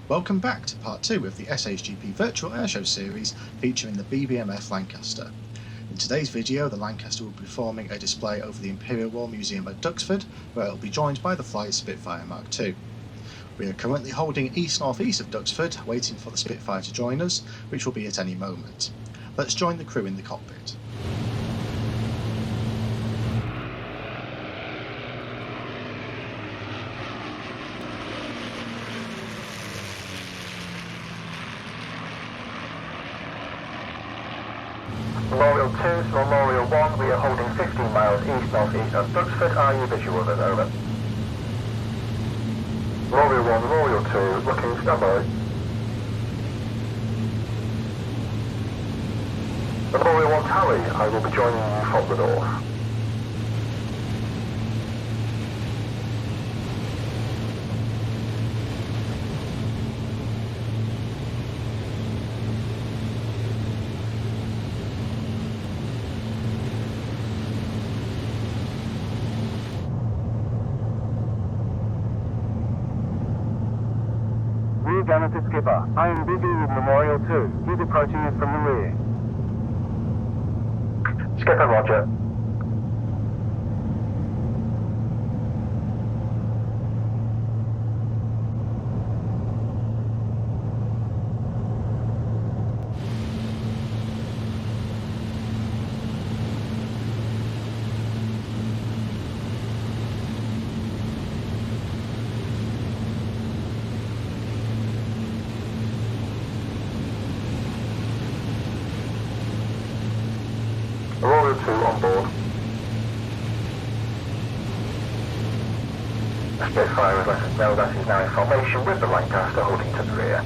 Welcome back to part 2 of the SHGP Virtual Airshow series featuring the BBMF Lancaster. In today's video, the Lancaster will be performing a display over the Imperial War Museum at Duxford, where it will be joined by the Flight Spitfire Mark II. We are currently holding east-north-east of Duxford, waiting for the Spitfire to join us, which will be at any moment. Let's join the crew in the cockpit. Memorial 2 to Memorial 1, we are holding 15 miles east-northeast of Duxford. Are you visual of us? Over. Memorial 1, Memorial 2, looking standby. Memorial 1 Tally, I will be joining you from the north. Gunner to Skipper. I am busy with Memorial 2. He's approaching us from the rear. Skipper, roger. Aurora 2 on board. The Spitfire has let us know that is now in formation with the Lancaster holding to the rear.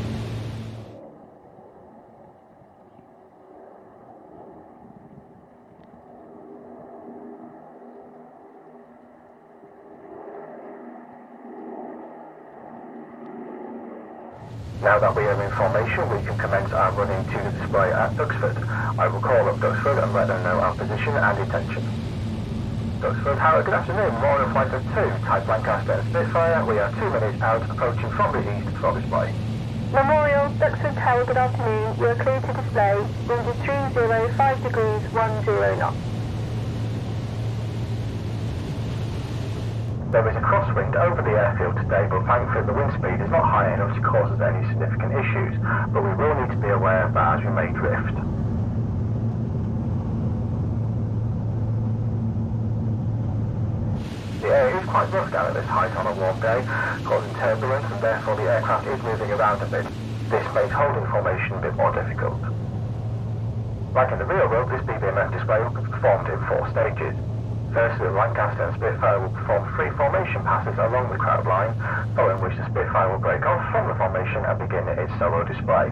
Now that we are in formation, we can commence our running to the display at Duxford. I will call up Duxford and let them know our position and intention. Duxford, Tower, good afternoon. Memorial Flight of 2, type Lancaster and Spitfire. We are 2 minutes out, approaching from the east for display. Memorial, Duxford Tower, good afternoon. You are clear to display. Wind is 305 degrees 10 knots. There is a crosswind over the airfield today, but thankfully the wind speed is not high enough to cause us any significant issues, but we will need to be aware of that as we may drift. The air is quite rough down at this height on a warm day, causing turbulence, and therefore the aircraft is moving around a bit. This makes holding formation a bit more difficult. Like in the real world, this BBMF display will be performed in 4 stages. Firstly, the Lancaster and Spitfire will perform 3 formation passes along the crowd line, following which the Spitfire will break off from the formation and begin its solo display.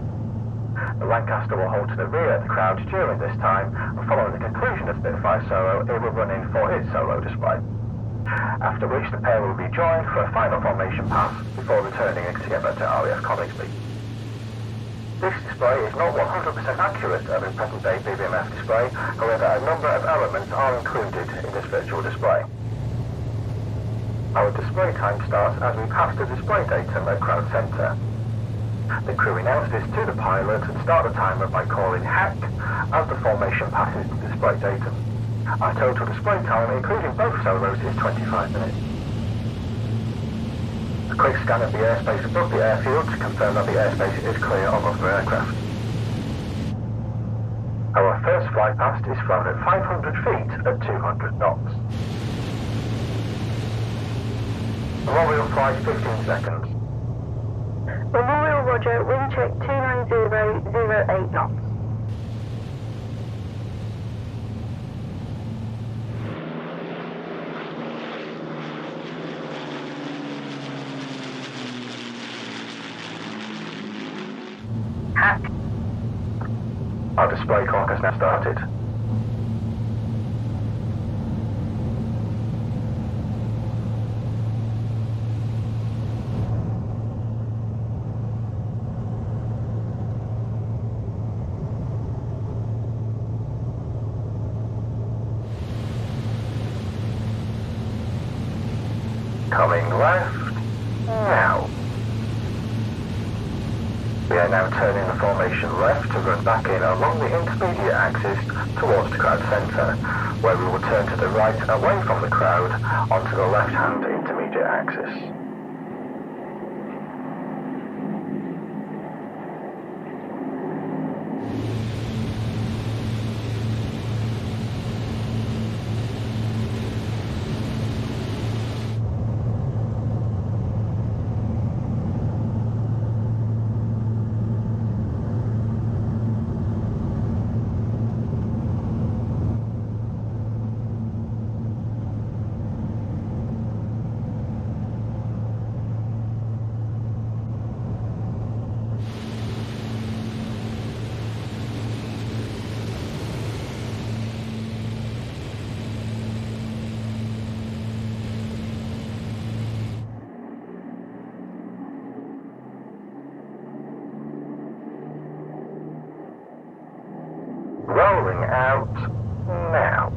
The Lancaster will hold to the rear of the crowd during this time, and following the conclusion of Spitfire solo, it will run in for its solo display. After which the pair will be joined for a final formation pass before returning together to RAF Coningsby. This display is not 100% accurate of a present-day BBMF display, however a number of elements are included in this virtual display. Our display time starts as we pass the display datum at Crowd Centre. The crew announce this to the pilot and start the timer by calling HACK as the formation passes the display datum. Our total display time, including both solos, is 25 minutes. A quick scan of the airspace above the airfield to confirm that the airspace is clear of other aircraft. Our first fly past is flown at 500 feet at 200 knots. Memorial flight 15 seconds. Memorial, roger. Wind check 29008 knots. Hack. Our display clock has now started. Coming left, now. We are now turning the formation left to run back in along the intermediate axis towards the crowd centre, where we will turn to the right away from the crowd onto the left-hand intermediate axis. Rolling out now.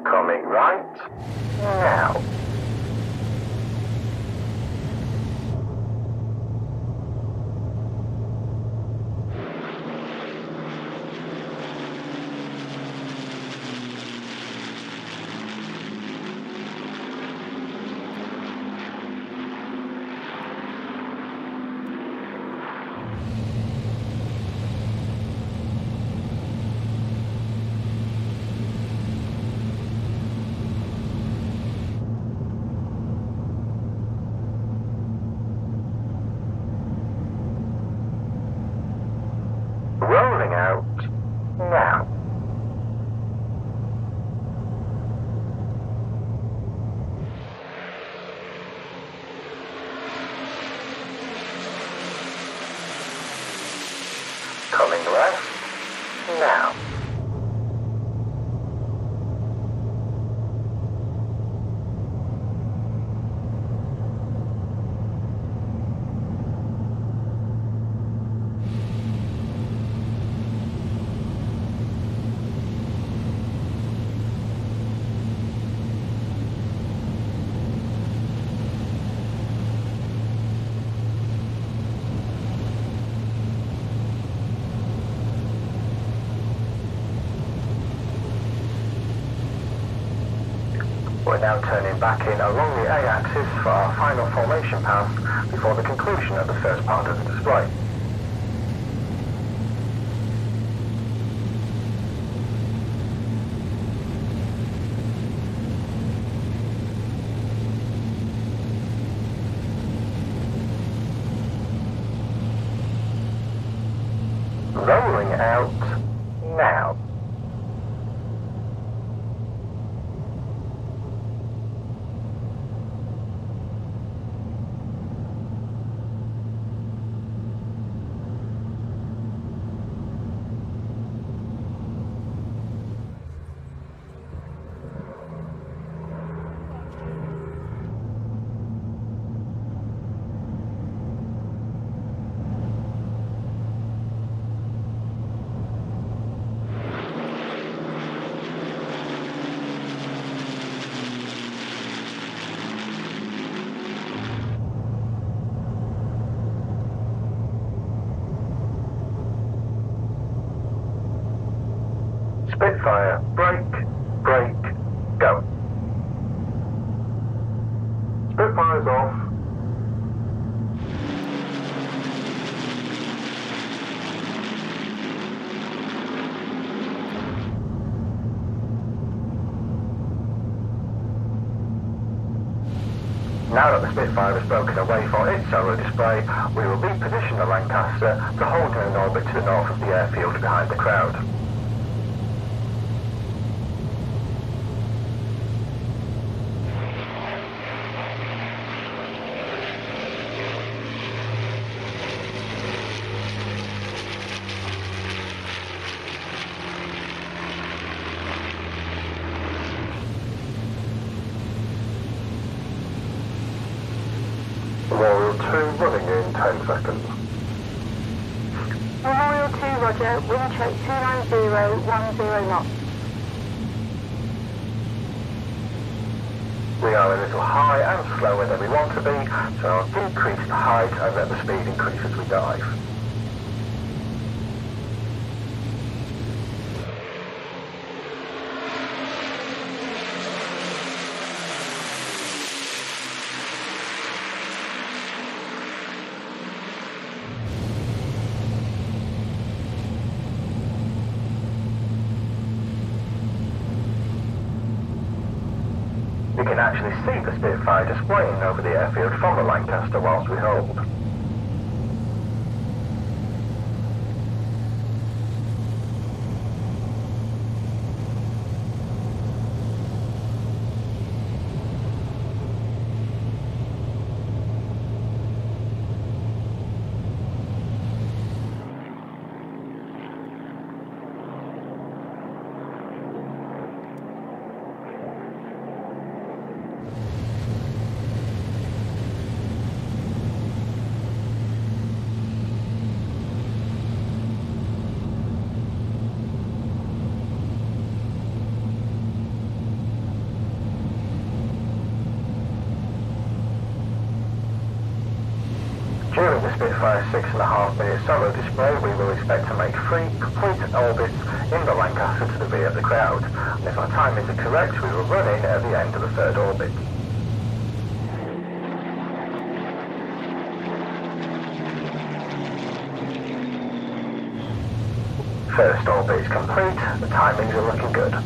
Coming right now. Rolling out now. Coming left now. We're now turning back in along the A-axis for our final formation path before the conclusion of the first part of the display. Rolling out now. Spitfire, brake, go. Spitfire's off. Now that the Spitfire has broken away for its solo display, we will reposition the Lancaster to hold in an orbit to the north of the airfield behind the crowd. running in 10 seconds. Memorial 2, roger. Wind check 290, 10 knots. We are a little high and slower than we want to be, so I'll decrease the height and let the speed increase as we dive. We can actually see the Spitfire displaying over the airfield from the Lancaster whilst we hold. During the Spitfire's 6.5-minute solo display, we will expect to make 3 complete orbits in the Lancaster to the rear of the crowd, and if our timings are correct, we will run in at the end of the 3rd orbit. First orbit is complete, the timings are looking good.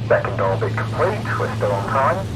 Second orbit complete, we're still on time.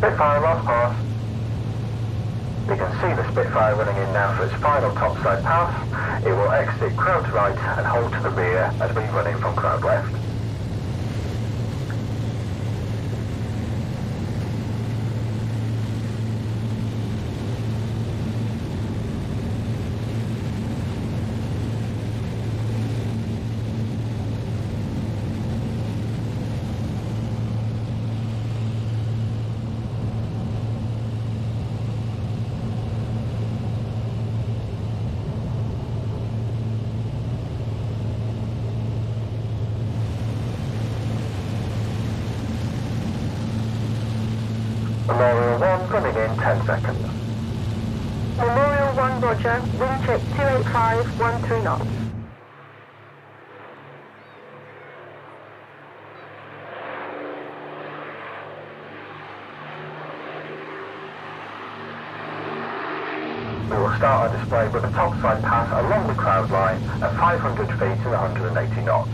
Spitfire last pass. You can see the Spitfire running in now for its final topside pass. It will exit crowd right and hold to the rear as we run in from crowd left. Memorial 1 running in 10 seconds. Memorial 1 Roger, wind check 285, 13 knots. We will start our display with a topside pass along the crowd line at 500 feet and 180 knots.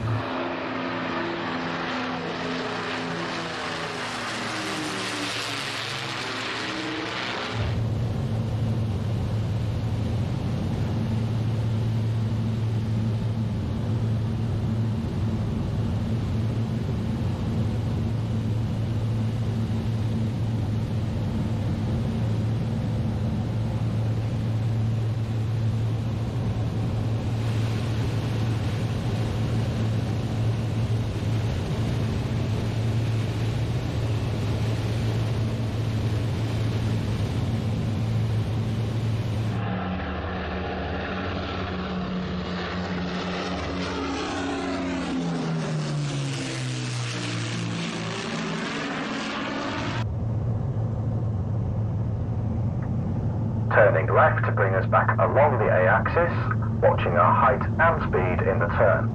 Turning left to bring us back along the A-axis, watching our height and speed in the turn.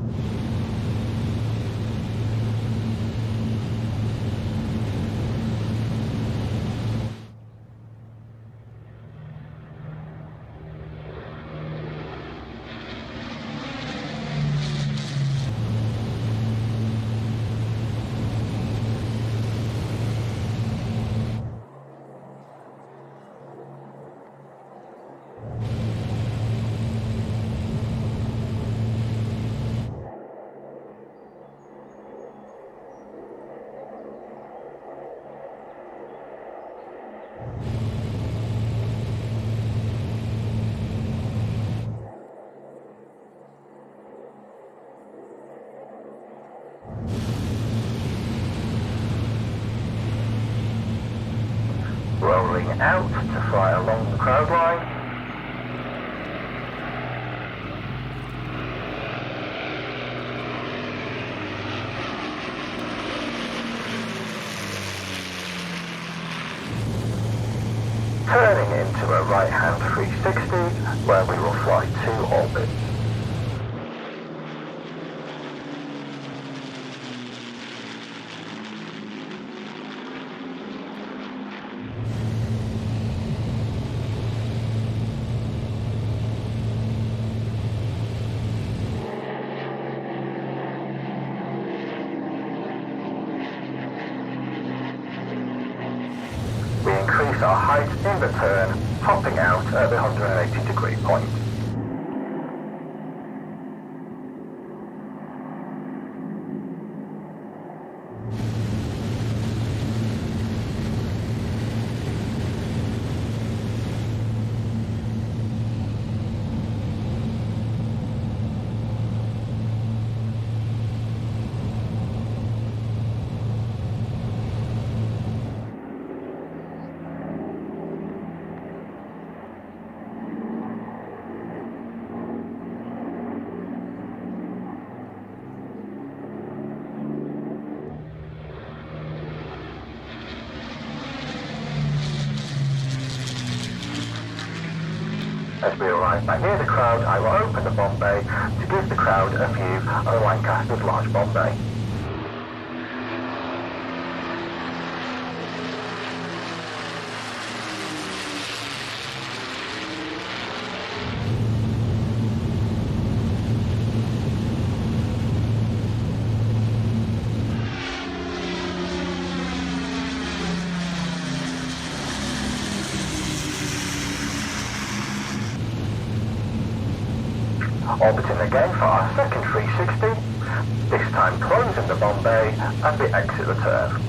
Rolling out to fly along the crowd line. Turning into a right-hand 360 where we will fly 2 orbits. Increase our height in the turn, topping out at the 180 degree point. As we arrive back near the crowd, I will open the bomb bay to give the crowd a view of the Lancaster's large bomb bay. Orbiting again for our second 360, this time closing the bomb bay as we exit the turn.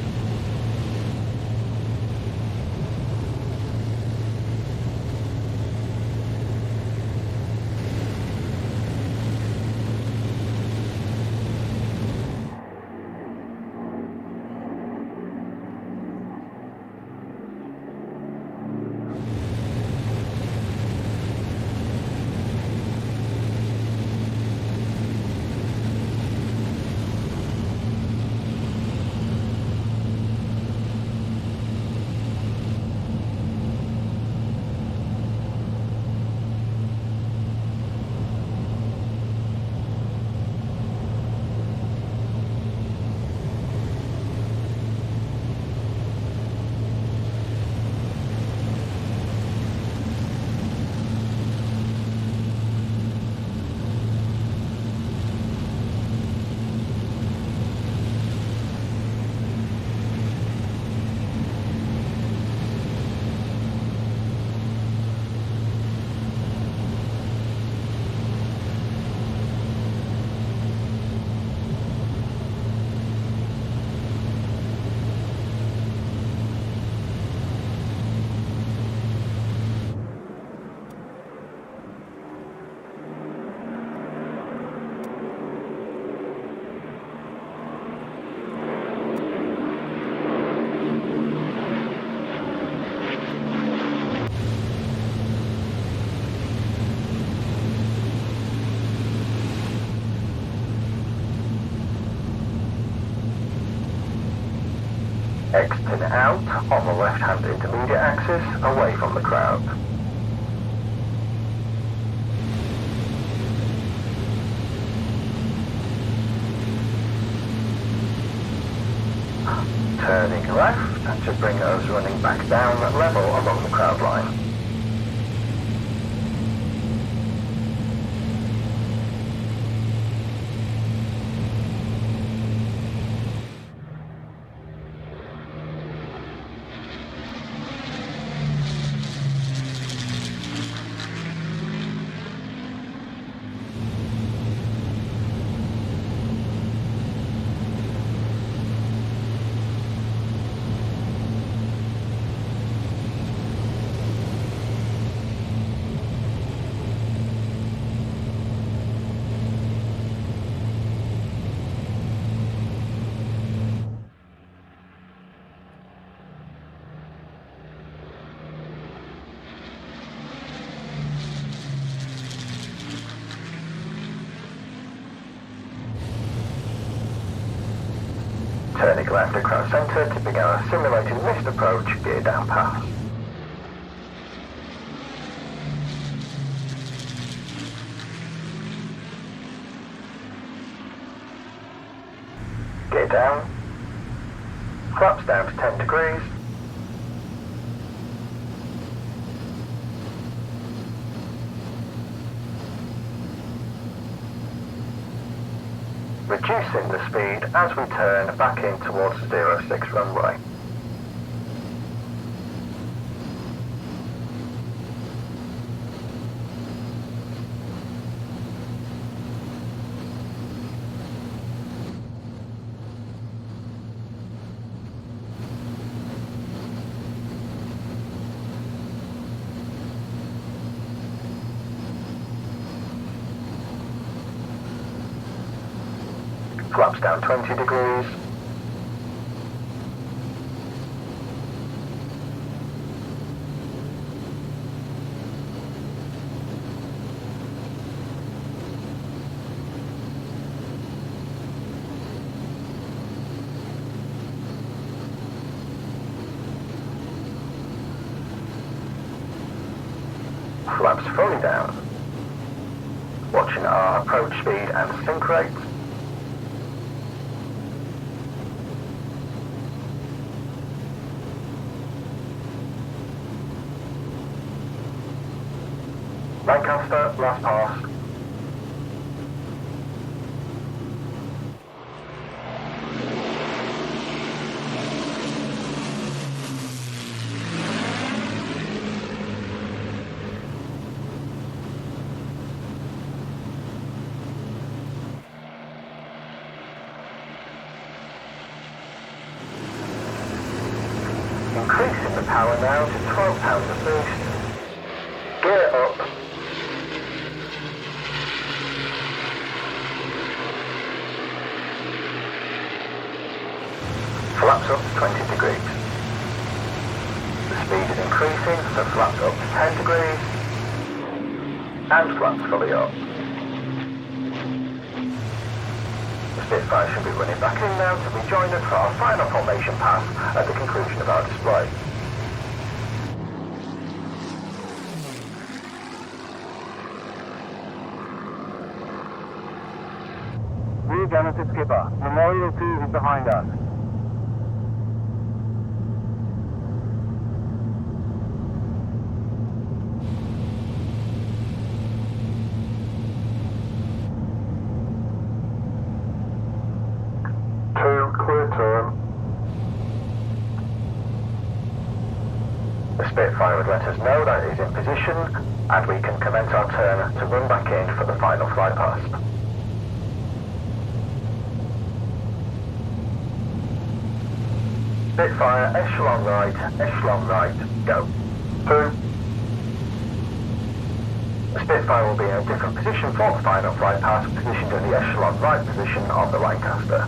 Exiting out on the left-hand intermediate axis, away from the crowd. Turning left to bring us running back down level along the crowd line. Turning left at crowd centre to begin a simulated missed approach gear down path. Gear down, flaps down to 10 degrees, reducing the speed as we turn back in towards the 06 runway. Flaps down 20 degrees. Flaps fully down. Watching our approach speed and sync rate. Lancaster, last pass. power now to 12 pounds a boost. Gear up. Flaps up to 20 degrees. The speed is increasing, so flaps up to 10 degrees. And flaps fully up. The Spitfire should be running back in now to rejoin us for our final formation pass at the conclusion of our display. New Genesis Skipper, Memorial 2 is behind us. Clear turn. The Spitfire would let us know that it is in position and we can commence our turn to run back in for the final flight past. Spitfire, echelon right, go. 2. The Spitfire will be in a different position for the final flight pass, positioned in the echelon right position of the Lancaster.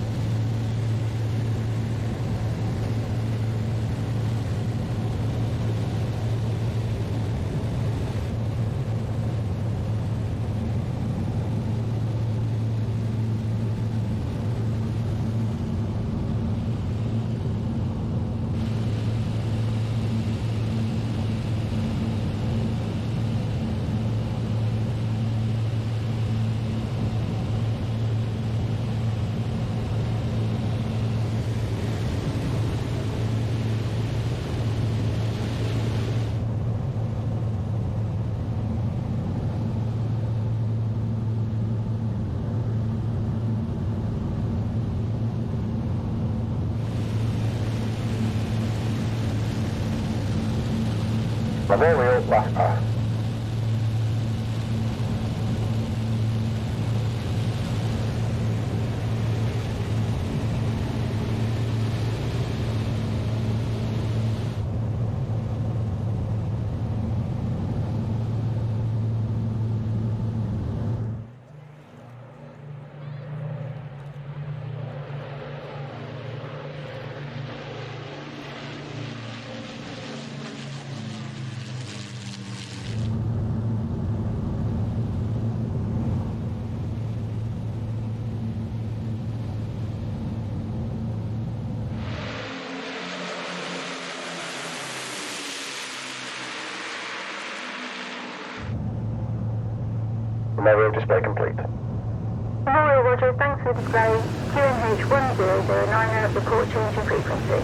Memorial last pass. Memorial display complete. Memorial Roger, thanks for the display. QNH 1009, report change in frequency.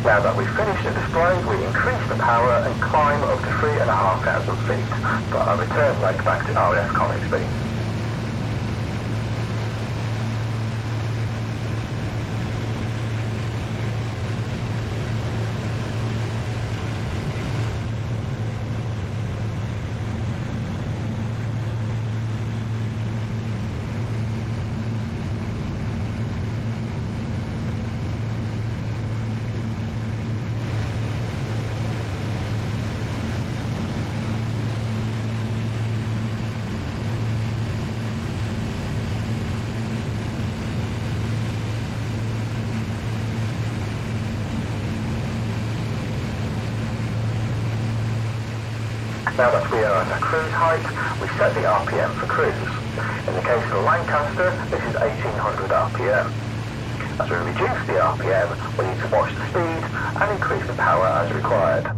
Now that we've finished the display, we increase the power and climb up to 3,500 feet for our return leg back to RF College B. Now that we are at a cruise height, we set the RPM for cruise. In the case of the Lancaster, this is 1800 RPM. As we reduce the RPM, we need to watch the speed and increase the power as required.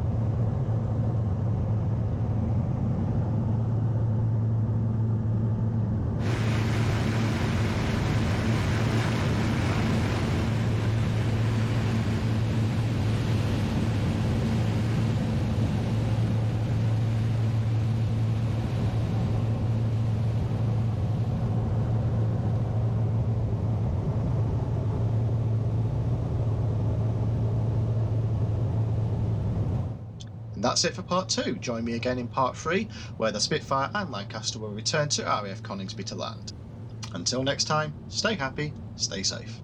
And that's it for part 2. Join me again in part 3, where the Spitfire and Lancaster will return to RAF Coningsby to land. Until next time, stay happy, stay safe.